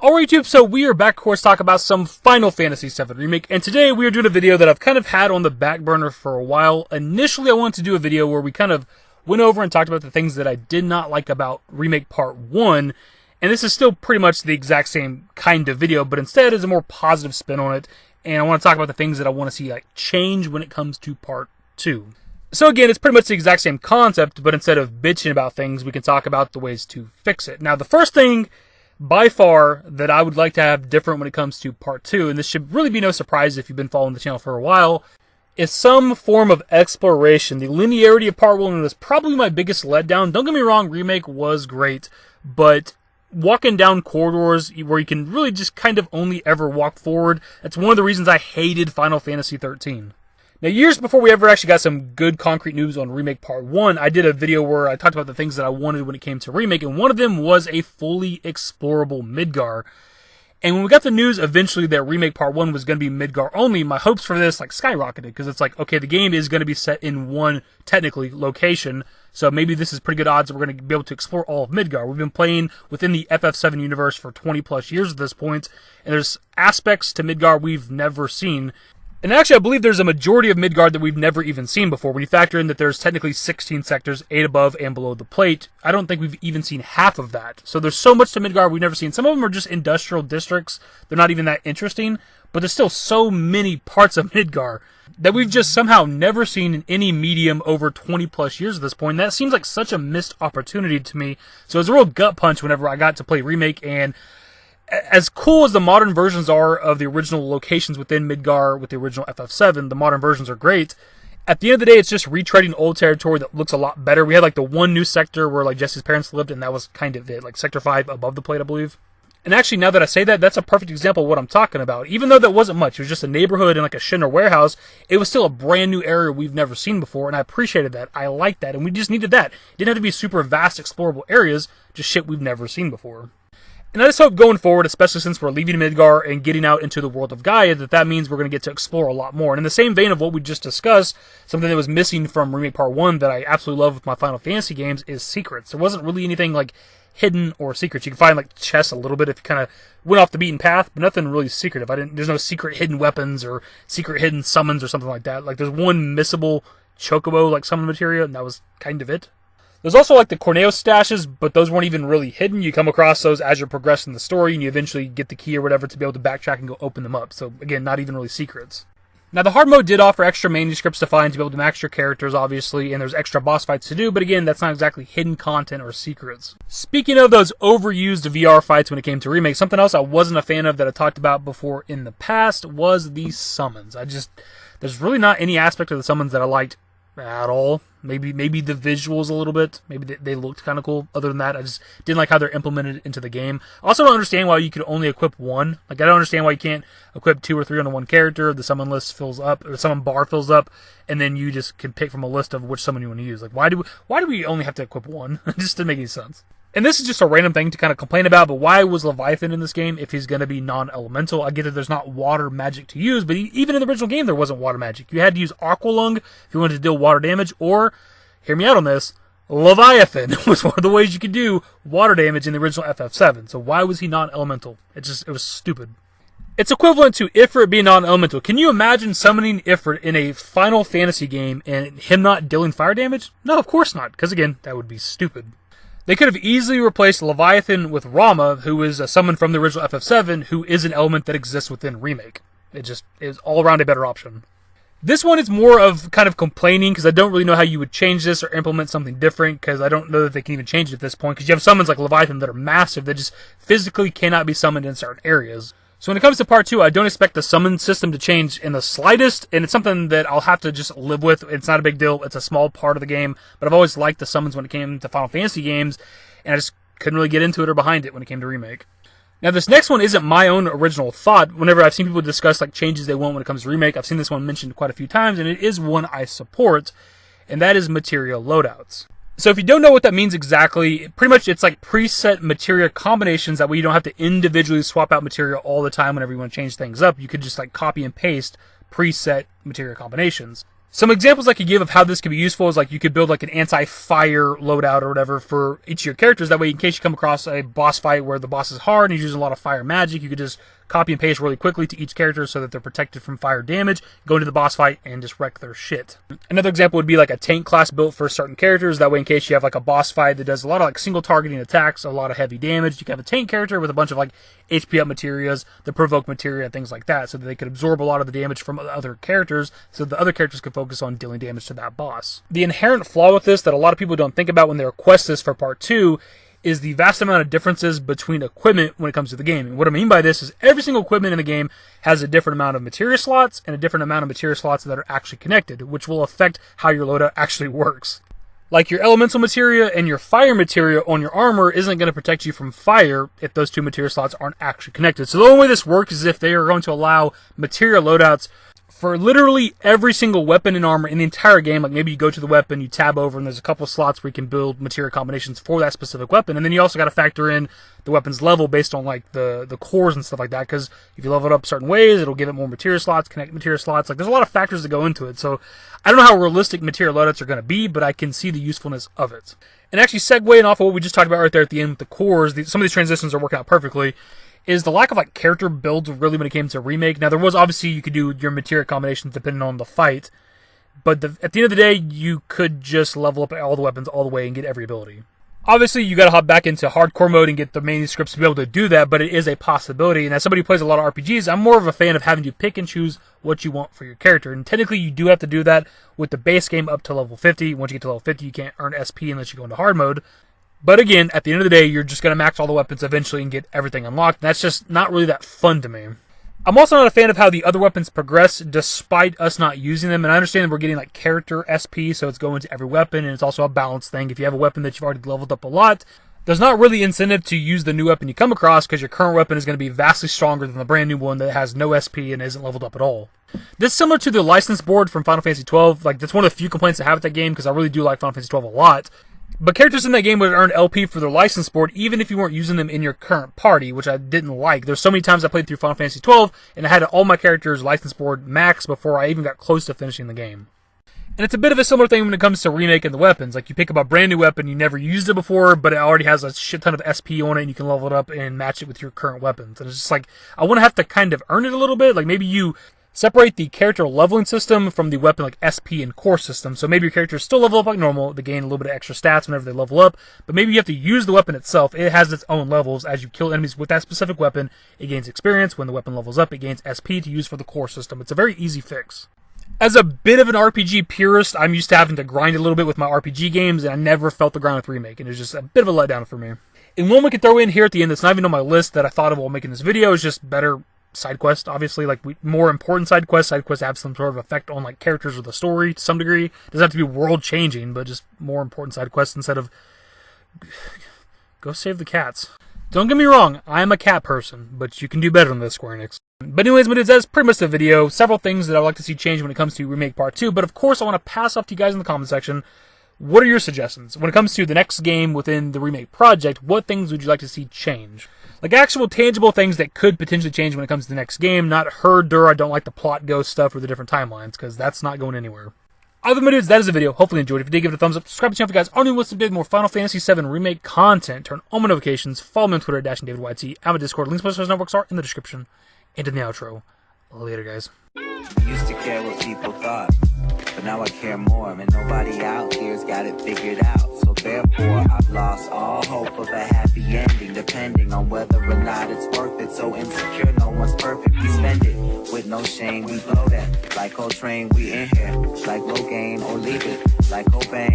Alright YouTube, so we are back of course talk about some Final Fantasy VII Remake, and today we are doing a video that I've kind of had on the back burner for a while. Initially I wanted to do a video where we kind of went over and talked about the things that I did not like about Remake Part 1, and this is still pretty much the exact same kind of video, but instead is a more positive spin on it, and I want to talk about the things that I want to see change when it comes to Part 2. So again, it's pretty much the exact same concept, but instead of bitching about things, we can talk about the ways to fix it. Now the first thing by far that I would like to have different when it comes to Part 2, and this should really be no surprise if you've been following the channel for a while, is some form of exploration. The linearity of Part 1 was probably my biggest letdown. Don't get me wrong, Remake was great, but walking down corridors where you can really just kind of only ever walk forward, that's one of the reasons I hated Final Fantasy 13. Now, years before we ever actually got some good concrete news on Remake Part 1, I did a video where I talked about the things that I wanted when it came to Remake, and one of them was a fully explorable Midgar. And when we got the news eventually that Remake Part 1 was going to be Midgar only, my hopes for this skyrocketed, because it's okay, the game is going to be set in one, technically, location, so maybe this is pretty good odds that we're going to be able to explore all of Midgar. We've been playing within the FF7 universe for 20 plus years at this point, and there's aspects to Midgar we've never seen. And actually, I believe there's a majority of Midgard that we've never even seen before. When you factor in that there's technically 16 sectors, 8 above and below the plate, I don't think we've even seen half of that. So there's so much to Midgard we've never seen. Some of them are just industrial districts. They're not even that interesting. But there's still so many parts of Midgard that we've just somehow never seen in any medium over 20 plus years at this point. And that seems like such a missed opportunity to me. So it was a real gut punch whenever I got to play Remake, and as cool as the modern versions are of the original locations within Midgar with the original FF7, the modern versions are great. At the end of the day, it's just retreading old territory that looks a lot better. We had the one new sector where Jesse's parents lived, and that was kind of it. Sector 5 above the plate, I believe. And actually, now that I say that, that's a perfect example of what I'm talking about. Even though that wasn't much, it was just a neighborhood and a Shinra warehouse, it was still a brand new area we've never seen before, and I appreciated that. I liked that, and we just needed that. It didn't have to be super vast, explorable areas, just shit we've never seen before. And I just hope going forward, especially since we're leaving Midgar and getting out into the world of Gaia, that means we're going to get to explore a lot more. And in the same vein of what we just discussed, something that was missing from Remake Part 1 that I absolutely love with my Final Fantasy games is secrets. There wasn't really anything hidden or secrets. You can find chests a little bit if you kind of went off the beaten path, but nothing really secretive. There's no secret hidden weapons or secret hidden summons or something like that. There's one missable chocobo summon materia, and that was kind of it. There's also the Corneo stashes, but those weren't even really hidden. You come across those as you're progressing the story, and you eventually get the key or whatever to be able to backtrack and go open them up. So again, not even really secrets. Now the hard mode did offer extra manuscripts to find to be able to max your characters, obviously, and there's extra boss fights to do, but again, that's not exactly hidden content or secrets. Speaking of those overused VR fights when it came to Remake, something else I wasn't a fan of that I talked about before in the past was the summons. There's really not any aspect of the summons that I liked at all. Maybe the visuals a little bit. Maybe they looked kind of cool. Other than that, I just didn't like how they're implemented into the game. I also don't understand why you could only equip one. I don't understand why you can't equip 2 or 3 on one character. The summon list fills up, or the summon bar fills up, and then you just can pick from a list of which summon you want to use. Why do we only have to equip one? It just didn't make any sense. And this is just a random thing to kind of complain about, but why was Leviathan in this game if he's going to be non-elemental? I get that there's not water magic to use, but even in the original game there wasn't water magic. You had to use Aqualung if you wanted to deal water damage, or, hear me out on this, Leviathan was one of the ways you could do water damage in the original FF7. So why was he non-elemental? It was stupid. It's equivalent to Ifrit being non-elemental. Can you imagine summoning Ifrit in a Final Fantasy game and him not dealing fire damage? No, of course not, because again, that would be stupid. They could have easily replaced Leviathan with Rama, who is a summon from the original FF7, who is an element that exists within Remake. It is all around a better option. This one is more of kind of complaining, because I don't really know how you would change this or implement something different, because I don't know that they can even change it at this point, because you have summons like Leviathan that are massive, that just physically cannot be summoned in certain areas. So when it comes to Part 2, I don't expect the summon system to change in the slightest, and it's something that I'll have to just live with. It's not a big deal. It's a small part of the game, but I've always liked the summons when it came to Final Fantasy games, and I just couldn't really get into it or behind it when it came to Remake. Now, this next one isn't my own original thought. Whenever I've seen people discuss changes they want when it comes to Remake, I've seen this one mentioned quite a few times, and it is one I support, and that is materia loadouts. So if you don't know what that means exactly, pretty much it's preset materia combinations. That way you don't have to individually swap out materia all the time whenever you want to change things up. You could just copy and paste preset materia combinations. Some examples I could give of how this could be useful is like you could build like an anti-fire loadout or whatever for each of your characters. That way, in case you come across a boss fight where the boss is hard and he's using a lot of fire magic, you could just copy and paste really quickly to each character so that they're protected from fire damage, go into the boss fight, and just wreck their shit. Another example would be like a tank class built for certain characters. That way, in case you have like a boss fight that does a lot of like single targeting attacks, a lot of heavy damage, you can have a tank character with a bunch of like HP up materials, the provoke materia, and things like that, so that they could absorb a lot of the damage from other characters, so the other characters could focus on dealing damage to that boss. The inherent flaw with this that a lot of people don't think about when they request this for part 2 is the vast amount of differences between equipment when it comes to the game. And what I mean by this is every single equipment in the game has a different amount of materia slots and a different amount of materia slots that are actually connected, which will affect how your loadout actually works. Like your elemental materia and your fire materia on your armor isn't going to protect you from fire if those two materia slots aren't actually connected. So the only way this works is if they are going to allow materia loadouts for literally every single weapon and armor in the entire game. Like maybe you go to the weapon, you tab over, and there's a couple slots where you can build materia combinations for that specific weapon. And then you also got to factor in the weapon's level based on like the cores and stuff like that. Because if you level it up certain ways, it'll give it more materia slots, connect materia slots. Like there's a lot of factors that go into it. So I don't know how realistic materia loadouts are going to be, but I can see the usefulness of it. And actually segueing off of what we just talked about right there at the end with the cores, some of these transitions are working out perfectly. Is the lack of like character builds really when it came to Remake. Now there was obviously you could do your materia combinations depending on the fight, but at the end of the day you could just level up all the weapons all the way and get every ability. Obviously you got to hop back into hardcore mode and get the manuscripts to be able to do that, but it is a possibility. And as somebody who plays a lot of RPGs, I'm more of a fan of having to pick and choose what you want for your character. And technically you do have to do that with the base game up to level 50. Once you get to level 50, you can't earn SP unless you go into hard mode. But again, at the end of the day, you're just going to max all the weapons eventually and get everything unlocked. And that's just not really that fun to me. I'm also not a fan of how the other weapons progress despite us not using them. And I understand that we're getting like character SP, so it's going to every weapon. And it's also a balance thing. If you have a weapon that you've already leveled up a lot, there's not really incentive to use the new weapon you come across because your current weapon is going to be vastly stronger than the brand new one that has no SP and isn't leveled up at all. This is similar to the license board from Final Fantasy 12. Like that's one of the few complaints I have with that game because I really do like Final Fantasy 12 a lot. But characters in that game would earn LP for their license board even if you weren't using them in your current party, which I didn't like. There's so many times I played through Final Fantasy 12 and I had all my characters' license board max before I even got close to finishing the game. And it's a bit of a similar thing when it comes to remaking the weapons. Like you pick up a brand new weapon, you never used it before, but it already has a shit ton of SP on it and you can level it up and match it with your current weapons. And it's just like, I want to have to kind of earn it a little bit. Like maybe you separate the character leveling system from the weapon like SP and core system. So maybe your characters still level up like normal. They gain a little bit of extra stats whenever they level up. But maybe you have to use the weapon itself. It has its own levels. As you kill enemies with that specific weapon, it gains experience. When the weapon levels up, it gains SP to use for the core system. It's a very easy fix. As a bit of an RPG purist, I'm used to having to grind a little bit with my RPG games, and I never felt the grind with Remake. And it was just a bit of a letdown for me. And one we could throw in here at the end that's not even on my list that I thought of while making this video is just better side quest. Obviously, like more important side quests have some sort of effect on like characters or the story to some degree. It doesn't have to be world changing, but just more important side quests instead of go save the cats. Don't get me wrong, I'm a cat person, but you can do better than this, Square Enix. But anyways, my dudes, that's pretty much the video. Several things that I'd like to see change when it comes to Remake Part 2, but of course I want to pass off to you guys in the comment section. What are your suggestions? When it comes to the next game within the Remake project, what things would you like to see change? Like actual tangible things that could potentially change when it comes to the next game, not I don't like the plot ghost stuff or the different timelines, because that's not going anywhere. Other than that, that is the video. Hopefully you enjoyed. If you did, give it a thumbs up. Subscribe to the channel if you guys are new with some big more Final Fantasy 7 Remake content. Turn on my notifications. Follow me on Twitter at dashingdavidYT. I'm a Discord. Links to my social networks are in the description and in the outro. Later, guys. Used to care what people thought, but now I care more, and nobody out here's got it figured out. So therefore, I've lost all hope of a happy ending, depending on whether or not it's worth it. So insecure, no one's perfect. We spend it with no shame. We blow that like Coltrane. We in here like Rogaine or leave it like Cobain.